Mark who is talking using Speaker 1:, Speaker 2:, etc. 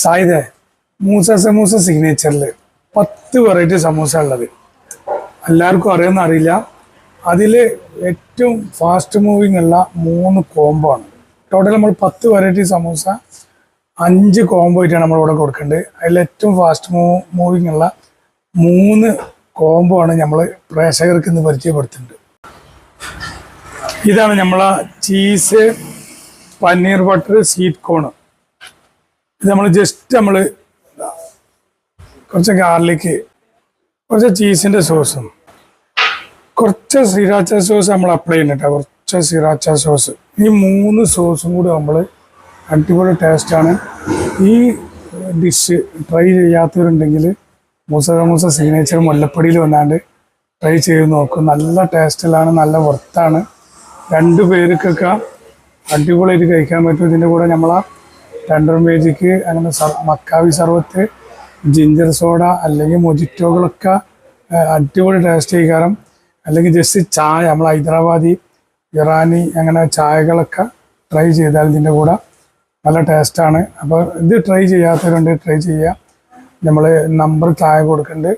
Speaker 1: സായിദേ Musa samosa സിഗ്നേച്ചറിൽ 10 variety samosa ഉള്ളത്. എല്ലാവർക്കും അറിയുമെന്ന് അറിയില്ല. അതിൽ ഏറ്റവും ഫാസ്റ്റ് മൂവിങ് ഉള്ള 3 കോംബോ ആണ്. ടോട്ടൽ നമ്മൾ 10 വെറൈറ്റി സമൂസ 5 കോംബോ ആയിട്ടാണ് നമ്മളിവിടെ കൊടുക്കേണ്ടത്. അതിൽ ഏറ്റവും ഫാസ്റ്റ് മൂവിങ് ഉള്ള 3 കോംബോ ആണ് നമ്മൾ പ്രേക്ഷകർക്ക് ഇന്ന് പരിചയപ്പെടുത്തുന്നുണ്ട്. ഇതാണ് നമ്മളെ cheese paneer butter sweet cone. ഇത് നമ്മൾ ജസ്റ്റ് കുറച്ച് ഗാർലിക്ക്, കുറച്ച് ചീസിൻ്റെ സോസും, കുറച്ച് സിറാച്ച സോസ് നമ്മൾ അപ്ലൈ ചെയ്യുന്നുണ്ട്. കുറച്ച് സിറാച്ച സോസ്, ഈ 3 സോസും കൂടി നമ്മൾ അടിപൊളി ടേസ്റ്റാണ്. ഈ ഡിഷ് ട്രൈ ചെയ്യാത്തവരുണ്ടെങ്കിൽ മൂസ സിഗ്നേച്ചർ മുല്ലപ്പൊടിയിൽ വന്നാണ്ട് ട്രൈ ചെയ്ത് നോക്കും. നല്ല ടേസ്റ്റിലാണ്, നല്ല വർത്താണ്. 2 പേർക്കൊക്കെ അടിപൊളിയായിട്ട് കഴിക്കാൻ പറ്റും. ഇതിൻ്റെ കൂടെ നമ്മളെ ടെൻഡർ മേജിക്ക്, അങ്ങനെ മക്കാവി സർവത്ത്, ജിഞ്ചർ സോഡ അല്ലെങ്കിൽ മൊജിറ്റോകളൊക്കെ അടിപൊളി ടേസ്റ്റ് ചെയ്യാറും, അല്ലെങ്കിൽ ജസ്റ്റ് ചായ നമ്മൾ ഹൈദരാബാദി, ഇറാനി അങ്ങനെ ചായകളൊക്കെ ട്രൈ ചെയ്താൽ ഇതിൻ്റെ കൂടെ നല്ല ടേസ്റ്റാണ്. അപ്പോൾ ഇത് ട്രൈ ചെയ്യാത്തവരുണ്ട്, ട്രൈ ചെയ്യുക. നമ്മൾ നമ്പർ താഴെ കൊടുക്കുന്നുണ്ട്.